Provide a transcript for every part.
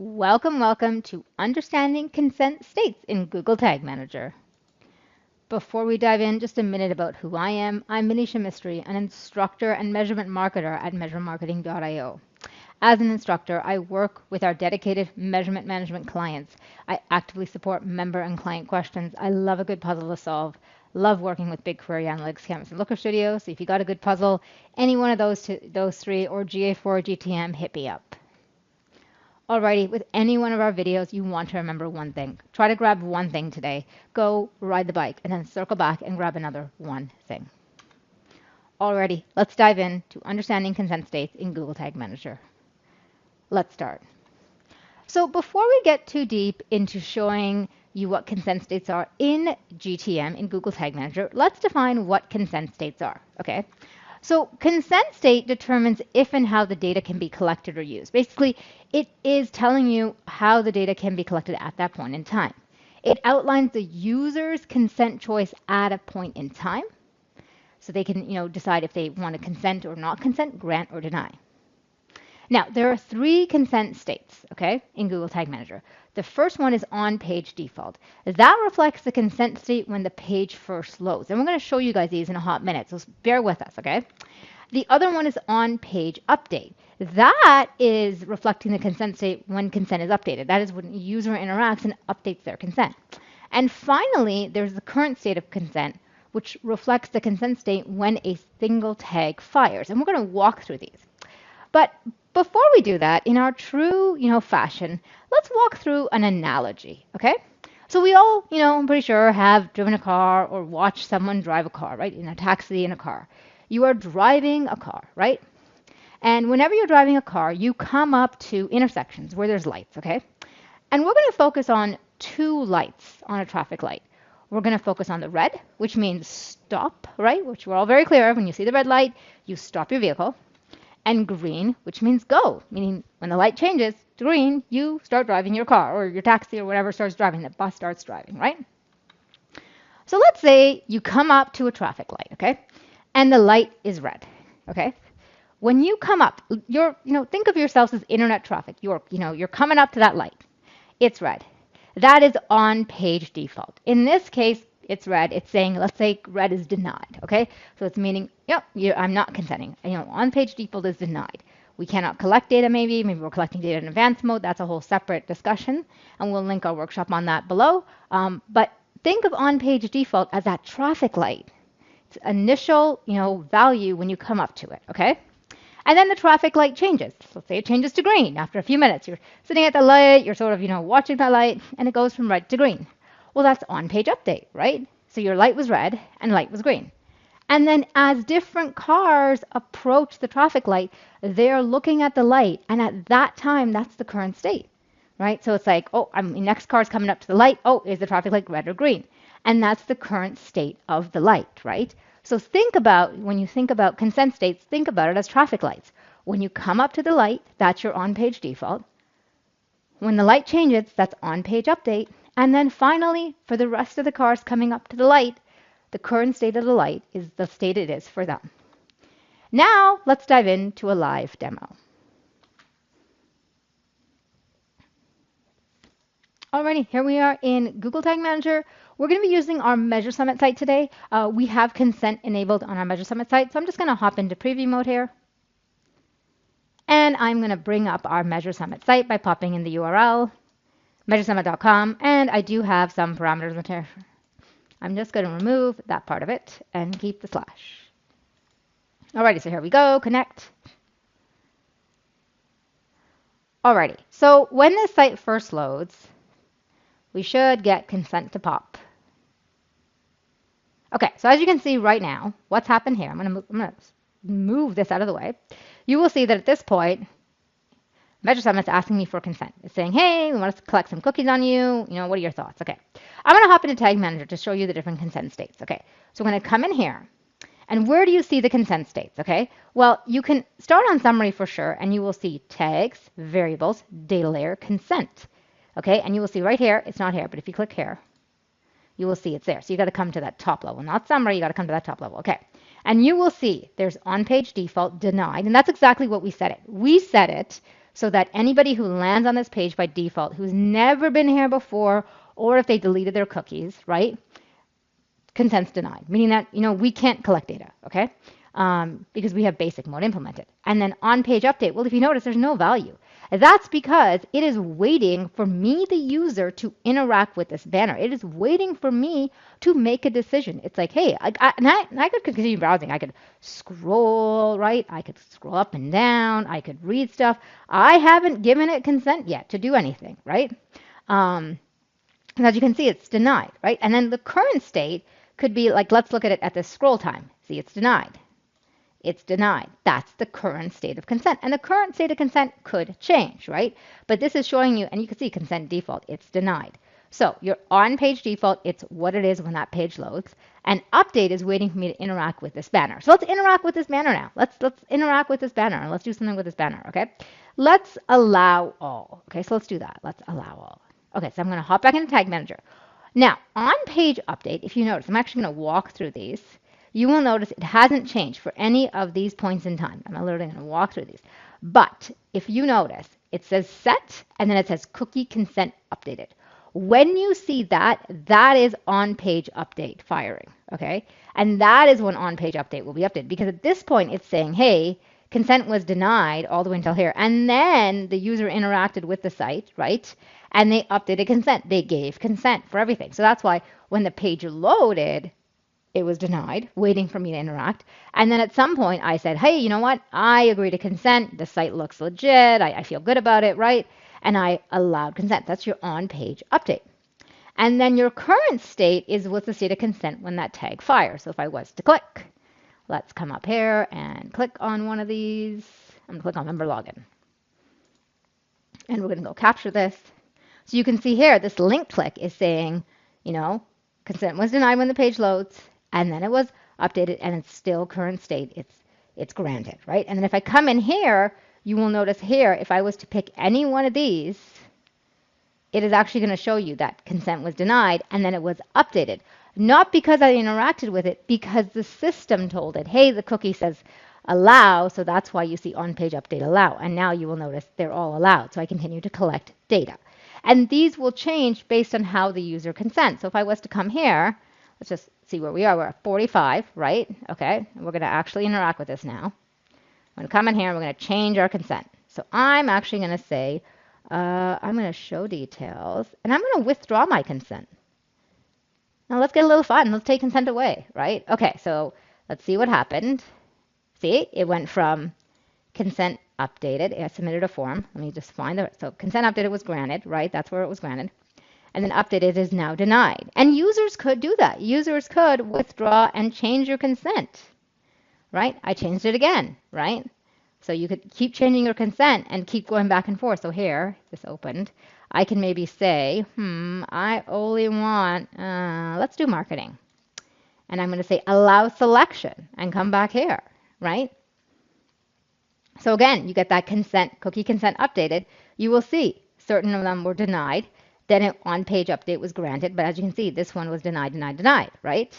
Welcome to Understanding Consent States in Google Tag Manager. Before we dive in, just a minute about who I am. I'm Manisha Mistry, an instructor and measurement marketer at measuremarketing.io. As an instructor, I work with our dedicated measurement management clients. I actively support member and client questions. I love a good puzzle to solve. Love working with BigQuery Analytics, Canvas, and Looker Studio. So if you got a good puzzle, any one of those three, or GA4 or GTM, hit me up. Alrighty, with any one of our videos, you want to remember one thing. Try to grab one thing today. Go ride the bike and then circle back and grab another one thing. Alrighty, let's dive in to understanding consent states in Google Tag Manager. Let's start. So before we get too deep into showing you what consent states are in GTM, in Google Tag Manager, let's define what consent states are, okay? So consent state determines if and how the data can be collected or used. Basically, it is telling you how the data can be collected at that point in time. It outlines the user's consent choice at a point in time. So they can, decide if they want to consent or not consent, grant or deny. Now, there are three consent states, okay, in Google Tag Manager. The first one is on-page default. That reflects the consent state when the page first loads. And we're going to show you guys these in a hot minute, so bear with us, okay? The other one is on-page update. That is reflecting the consent state when consent is updated. That is when a user interacts and updates their consent. And finally, there's the current state of consent, which reflects the consent state when a single tag fires. And we're going to walk through these. But before we do that, in our true, fashion, let's walk through an analogy, okay? So we all, I'm pretty sure have driven a car or watched someone drive a car, right? In a taxi, in a car. You are driving a car, right? And whenever you're driving a car, you come up to intersections where there's lights, okay? And we're going to focus on two lights on a traffic light. We're going to focus on the red, which means stop, right? Which we're all very clear of. When you see the red light, you stop your vehicle. And green, which means go, meaning when the light changes to green, you start driving your car or your taxi or whatever starts driving, the bus starts driving, right? So let's say you come up to a traffic light, okay? And the light is red, okay? When you come up, think of yourselves as internet traffic. You're coming up to that light. It's red. That is on page default. In this case, it's red. It's saying, let's say red is denied, okay? So it's meaning, I'm not consenting. On page default is denied. We cannot collect data maybe we're collecting data in advanced mode. That's a whole separate discussion, and we'll link our workshop on that below. But think of on page default as that traffic light. It's initial, value when you come up to it, okay? And then the traffic light changes. Let's say it changes to green after a few minutes. You're sitting at the light, you're sort of, watching that light, and it goes from red to green. Well, that's on-page update, right? So your light was red and light was green. And then as different cars approach the traffic light, they're looking at the light. And at that time, that's the current state, right? So it's like, next car's coming up to the light. Oh, is the traffic light red or green? And that's the current state of the light, right? So when you think about consent states, think about it as traffic lights. When you come up to the light, that's your on-page default. When the light changes, that's on-page update. And then finally, for the rest of the cars coming up to the light, the current state of the light is the state it is for them. Now, let's dive into a live demo. Alrighty, here we are in Google Tag Manager. We're going to be using our Measure Summit site today. We have consent enabled on our Measure Summit site, so I'm just going to hop into preview mode here. And I'm going to bring up our Measure Summit site by popping in the URL, measuresummit.com, and I do have some parameters in here. I'm just going to remove that part of it and keep the slash. Alrighty, so here we go, connect. Alrighty, so when this site first loads, we should get consent to pop. Okay, so as you can see right now, what's happened here, I'm going to move this out of the way. You will see that at this point, Measure Summit's asking me for consent. It's saying, hey, we want to collect some cookies on you. What are your thoughts? Okay, I'm going to hop into Tag Manager to show you the different consent states. Okay, so I'm going to come in here. And where do you see the consent states? Okay, well, you can start on summary for sure, and you will see tags, variables, data layer, consent. Okay, and you will see right here, it's not here, but if you click here, you will see it's there. So you got to come to that top level, not summary, you got to come to that top level. Okay, and you will see there's on-page default denied, and that's exactly what we set it. We set it so that anybody who lands on this page by default, who's never been here before, or if they deleted their cookies, right? Consent's denied, meaning that, we can't collect data, okay? Because we have basic mode implemented. And then on page update, well, if you notice, there's no value. That's because it is waiting for me, the user, to interact with this banner. It is waiting for me to make a decision. It's like, hey, I could continue browsing. I could scroll, right? I could scroll up and down. I could read stuff. I haven't given it consent yet to do anything, right? And as you can see, it's denied, right? And then the current state could be like, let's look at it at the scroll time. See, it's denied. It's denied. That's the current state of consent. And the current state of consent could change, right? But this is showing you, and you can see consent default, it's denied. So your on-page default, it's what it is when that page loads. And update is waiting for me to interact with this banner. So let's interact with this banner now. Let's interact with this banner, and let's do something with this banner, okay? Let's allow all. Okay, so let's do that. Let's allow all. Okay, so I'm going to hop back into Tag Manager. Now, on page update, if you notice, I'm actually going to walk through these. You will notice it hasn't changed for any of these points in time. I'm literally going to walk through these. But if you notice, it says set, and then it says cookie consent updated. When you see that, that is on-page update firing, okay? And that is when on-page update will be updated, because at this point, it's saying, hey, consent was denied all the way until here. And then the user interacted with the site, right? And they updated consent. They gave consent for everything. So that's why when the page loaded, it was denied, waiting for me to interact. And then at some point I said, hey, you know what? I agree to consent. The site looks legit. I feel good about it, right? And I allowed consent. That's your on-page update. And then your current state is what's the state of consent when that tag fires. So if I was to click, let's come up here and click on one of these. I'm going to click on member login. And we're going to go capture this. So you can see here, this link click is saying, consent was denied when the page loads, and then it was updated, and it's still current state. It's granted, right? And then if I come in here, you will notice here, if I was to pick any one of these, it is actually going to show you that consent was denied, and then it was updated. Not because I interacted with it, because the system told it, hey, the cookie says allow, so that's why you see on-page update allow. And now you will notice they're all allowed, so I continue to collect data. And these will change based on how the user consents. So if I was to come here, let's just see where we are. We're at 45, right? Okay, and we're going to actually interact with this now. I'm going to come in here and we're going to change our consent. So I'm actually going to say, I'm going to show details, and I'm going to withdraw my consent. Now let's get a little fun. Let's take consent away, right? Okay, so let's see what happened. See, it went from consent updated. I submitted a form. Let me just find it. So consent updated was granted, right? That's where it was granted. And then updated is now denied. And users could do that. Users could withdraw and change your consent, right? I changed it again, right? So you could keep changing your consent and keep going back and forth. So here, this opened. I can maybe say, I only want, let's do marketing. And I'm going to say allow selection and come back here, right? So again, you get that consent, cookie consent updated. You will see certain of them were denied. Then an on-page update was granted. But as you can see, this one was denied, denied, denied, right?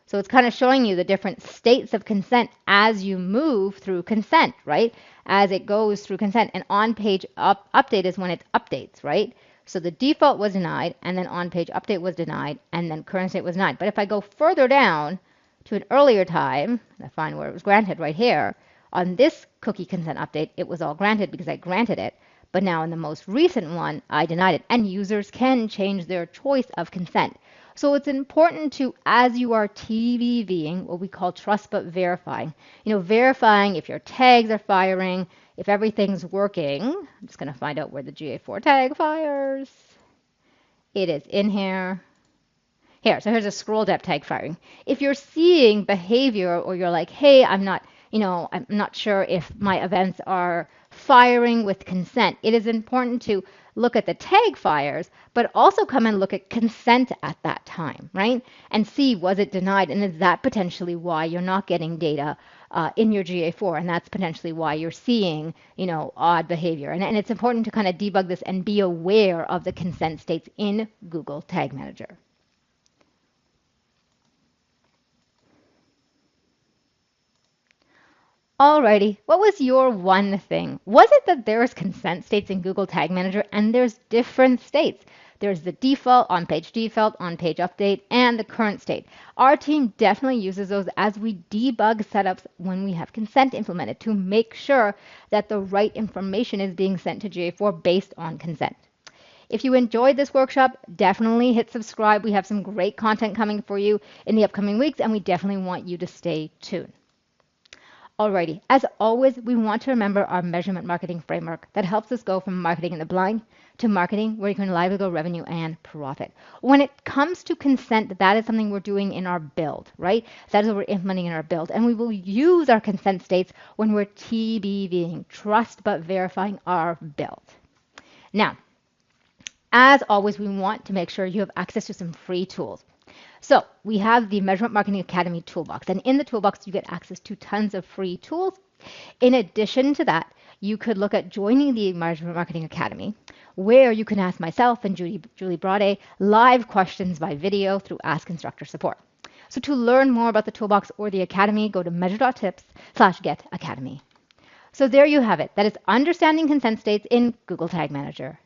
So it's kind of showing you the different states of consent as you move through consent, right? As it goes through consent. And on-page update is when it updates, right? So the default was denied, and then on-page update was denied, and then current state was denied. But if I go further down to an earlier time, I find where it was granted right here, on this cookie consent update, it was all granted because I granted it. But now in the most recent one, I denied it. And users can change their choice of consent. So it's important to, as you are TVVing, what we call trust but verifying, verifying if your tags are firing, if everything's working. I'm just going to find out where the GA4 tag fires. It is in here. Here, so here's a scroll depth tag firing. If you're seeing behavior or you're like, hey, I'm not sure if my events are firing with consent, it is important to look at the tag fires, but also come and look at consent at that time, right? And see, was it denied? And is that potentially why you're not getting data in your GA4? And that's potentially why you're seeing, odd behavior. And it's important to kind of debug this and be aware of the consent states in Google Tag Manager. Alrighty, what was your one thing? Was it that there's consent states in Google Tag Manager and there's different states? There's the default, on-page default, on-page update, and the current state. Our team definitely uses those as we debug setups when we have consent implemented to make sure that the right information is being sent to GA4 based on consent. If you enjoyed this workshop, definitely hit subscribe. We have some great content coming for you in the upcoming weeks, and we definitely want you to stay tuned. Alrighty, as always, we want to remember our measurement marketing framework that helps us go from marketing in the blind to marketing where you can reliably grow revenue and profit. When it comes to consent, that is something we're doing in our build, right? That is what we're implementing in our build. And we will use our consent states when we're TBVing, trust but verifying our build. Now, as always, we want to make sure you have access to some free tools. So we have the Measurement Marketing Academy toolbox, and in the toolbox, you get access to tons of free tools. In addition to that, you could look at joining the Measurement Marketing Academy, where you can ask myself and Julie Brade live questions by video through Ask Instructor Support. So to learn more about the toolbox or the academy, go to measure.tips/get academy. So there you have it. That is understanding consent states in Google Tag Manager.